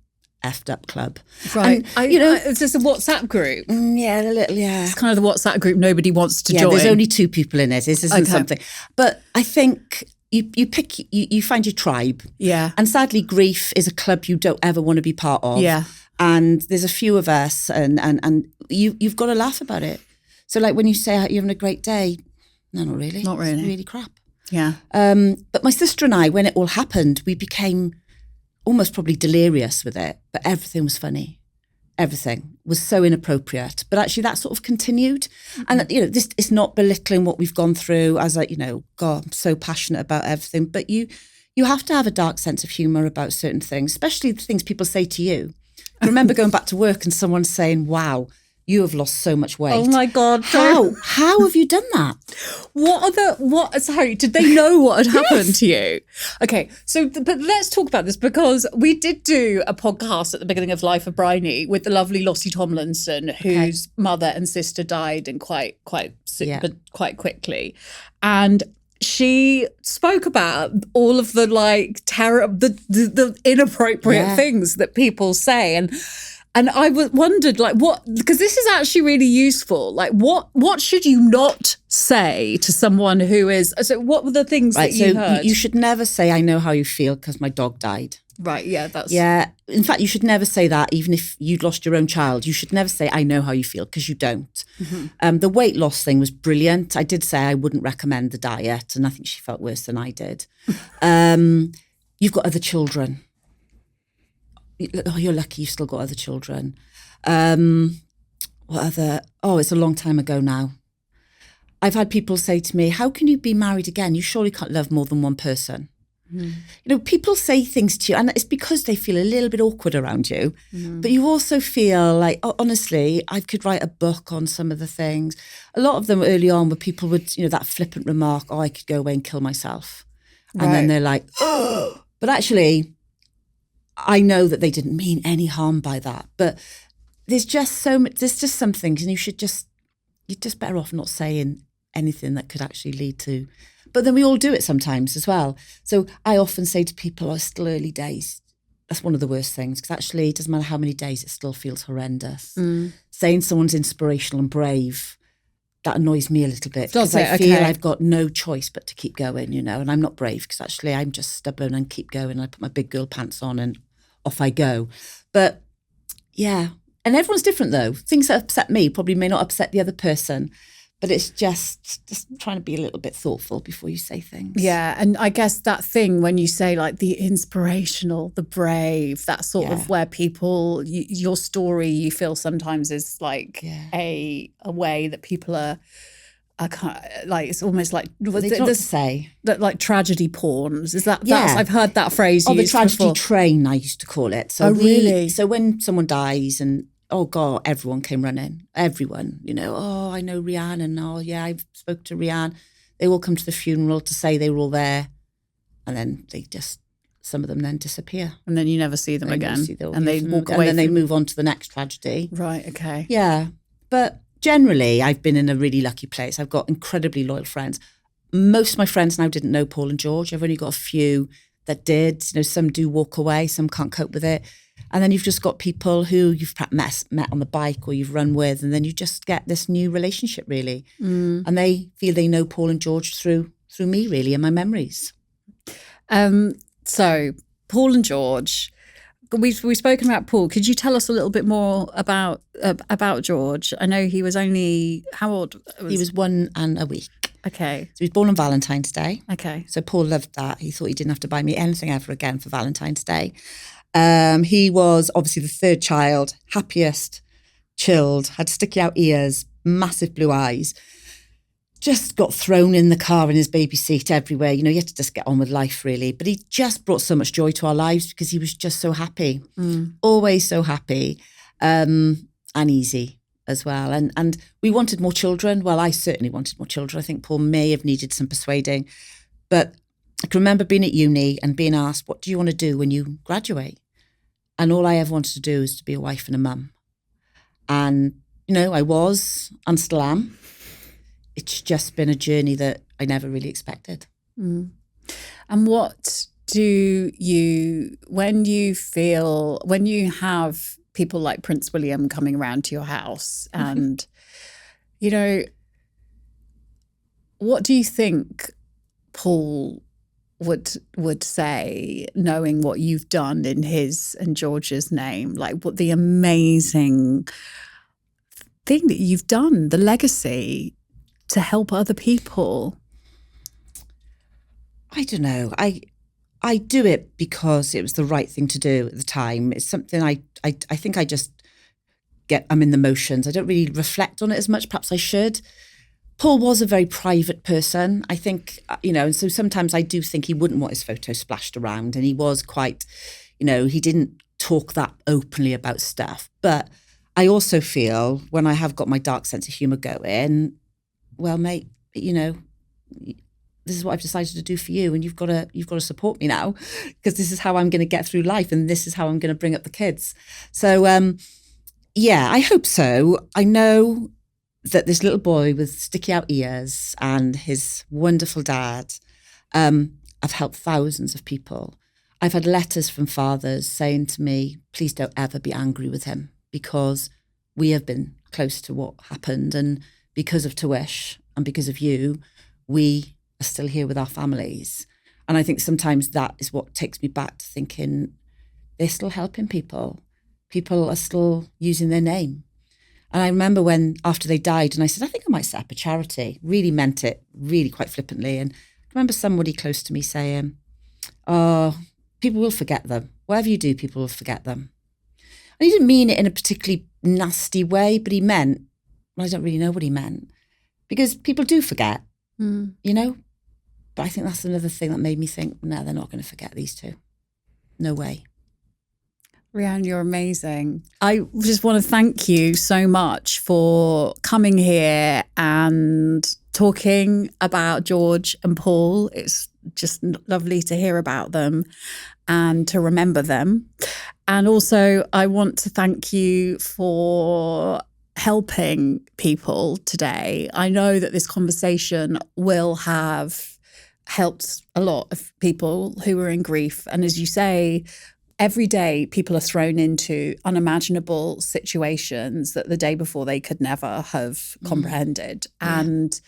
effed up club. Right. And, it's just a WhatsApp group. It's kind of the WhatsApp group nobody wants to join. There's only 2 people in it. This isn't something. But I think you find your tribe. Yeah. And sadly, grief is a club you don't ever want to be part of. Yeah. And there's a few of us, and you've got to laugh about it. So when you say you're having a great day, no, not really. Not really. It's really crap. Yeah. But my sister and I, when it all happened, we became almost probably delirious with it, but everything was funny. Everything was so inappropriate. But actually that sort of continued. Mm-hmm. And, this is not belittling what we've gone through as God, I'm so passionate about everything. But you have to have a dark sense of humour about certain things, especially the things people say to you. I remember going back to work and someone saying, wow, you have lost so much weight. Oh my God. How have you done that? Sorry, did they know what had happened to you? Okay, but let's talk about this, because we did do a podcast at the beginning of Life of Bryony with the lovely Lottie Tomlinson, whose mother and sister died in quite quickly. And she spoke about all of the the inappropriate things that people say. And I wondered, what, because this is actually really useful. What should you not say to someone who is, so what were the things that you heard? You should never say, I know how you feel because my dog died. Right, yeah, that's... Yeah. In fact, you should never say that, even if you'd lost your own child. You should never say, I know how you feel, because you don't. The weight loss thing was brilliant. I did say I wouldn't recommend the diet, and I think she felt worse than I did. You've got other children. Oh, you're lucky you've still got other children. What other? Oh, it's a long time ago now. I've had people say to me, how can you be married again? You surely can't love more than one person. You know, people say things to you, and it's because they feel a little bit awkward around you. But you also feel like, oh, honestly, I could write a book on some of the things. A lot of them early on where people would, you know, that flippant remark, oh, I could go away and kill myself. Right. And then they're like, oh. But actually, I know that they didn't mean any harm by that. But there's just so much, there's just some things, and you're just better off not saying anything that could actually lead to. But then we all do it sometimes as well. So I often say to people, oh, it's still early days. That's one of the worst things, because actually it doesn't matter how many days, it still feels horrendous. Saying someone's inspirational and brave, that annoys me a little bit, because I feel I've got no choice but to keep going, you know, and I'm not brave, because actually I'm just stubborn and keep going. I put my big girl pants on and off I go. But yeah, and everyone's different though. Things that upset me probably may not upset the other person. But it's just trying to be a little bit thoughtful before you say things. Yeah, and I guess that thing when you say like the inspirational, the brave, that sort of where people, your story, you feel sometimes is like a way that people are kind of, like, it's almost like to say that, like tragedy porns. Is that? That's, I've heard that phrase. Oh, the tragedy train, I used to call it. So really? So when someone dies and, oh God, everyone came running. Everyone, you know, oh, I know Rhian, and oh yeah, I spoke to Rhian. They all come to the funeral to say they were all there. And then some of them then disappear. And then you never see them again. And they walk away. And then they move on to the next tragedy. Right, okay. Yeah. But generally, I've been in a really lucky place. I've got incredibly loyal friends. Most of my friends now didn't know Paul and George. I've only got a few that did. You know, some do walk away, some can't cope with it. And then you've just got people who you've perhaps met on the bike or you've run with, and then you just get this new relationship, really. And they feel they know Paul and George through me, really, and my memories. So Paul and George, we've spoken about Paul. Could you tell us a little bit more about George? I know he was only, how old? He was 1 and a week. Okay. So he was born on Valentine's Day. Okay. So Paul loved that. He thought he didn't have to buy me anything ever again for Valentine's Day. He was obviously the third child, happiest, chilled, had sticky out ears, massive blue eyes, just got thrown in the car in his baby seat everywhere. You know, you had to just get on with life, really. But he just brought so much joy to our lives because he was just so happy, always so happy, and easy as well. And we wanted more children. Well, I certainly wanted more children. I think Paul may have needed some persuading. But I can remember being at uni and being asked, what do you want to do when you graduate? And all I ever wanted to do is to be a wife and a mum. And, you know, I was and still am. It's just been a journey that I never really expected. And what do you, when you have people like Prince William coming around to your house and, you know, what do you think Paul would say, knowing what you've done in his and George's name, like what the amazing thing that you've done, the legacy to help other people? I don't know. I do it because it was the right thing to do at the time. It's something I think I just I'm in the motions. I don't really reflect on it as much. Perhaps I should. Paul was a very private person, I think, you know, and so sometimes I do think he wouldn't want his photo splashed around, and he was quite, you know, he didn't talk that openly about stuff. But I also feel when I have got my dark sense of humour going, well, mate, you know, this is what I've decided to do for you, and you've got to support me now, because this is how I'm going to get through life, and this is how I'm going to bring up the kids. So, yeah, I hope so. I know that this little boy with sticky out ears and his wonderful dad, I've helped thousands of people. I've had letters from fathers saying to me, please don't ever be angry with him, because we have been close to what happened, and because of Tuish and because of you, we are still here with our families. And I think sometimes that is what takes me back to thinking, they're still helping people. People are still using their name. And I remember when, after they died, and I said, I think I might set up a charity. Really meant it, really quite flippantly. And I remember somebody close to me saying, oh, people will forget them. Whatever you do, people will forget them. And he didn't mean it in a particularly nasty way, but he meant, well, I don't really know what he meant. Because people do forget, you know? But I think that's another thing that made me think, no, they're not going to forget these two. No way. Rhian, you're amazing. I just want to thank you so much for coming here and talking about George and Paul. It's just lovely to hear about them and to remember them. And also, I want to thank you for helping people today. I know that this conversation will have helped a lot of people who are in grief. And as you say, every day people are thrown into unimaginable situations that the day before they could never have comprehended. Yeah. And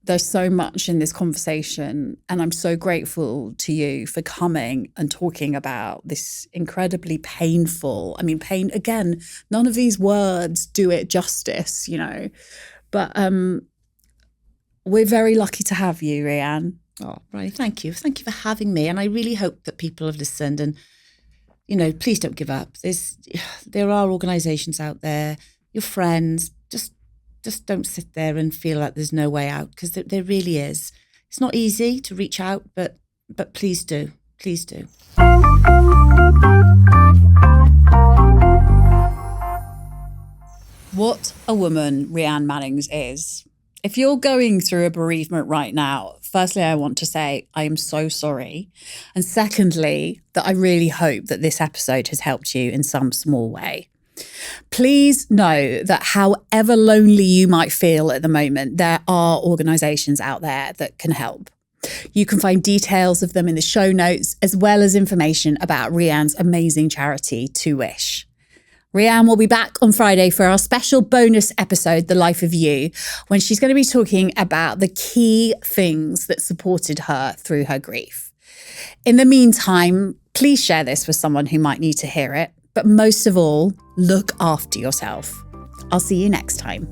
there's so much in this conversation, and I'm so grateful to you for coming and talking about this incredibly painful, I mean, pain, again, none of these words do it justice, you know, but we're very lucky to have you, Rhian. Oh, Bryony, thank you. Thank you for having me. And I really hope that people have listened and, you know, please don't give up. There are organisations out there, your friends, just don't sit there and feel like there's no way out, because there really is. It's not easy to reach out, but please do. Please do. What a woman Rhian Mannings is. If you're going through a bereavement right now, firstly, I want to say I am so sorry. And secondly, that I really hope that this episode has helped you in some small way. Please know that however lonely you might feel at the moment, there are organisations out there that can help. You can find details of them in the show notes, as well as information about Rhian's amazing charity, To Wish. Rhian will be back on Friday for our special bonus episode, The Life of You, when she's going to be talking about the key things that supported her through her grief. In the meantime, please share this with someone who might need to hear it. But most of all, look after yourself. I'll see you next time.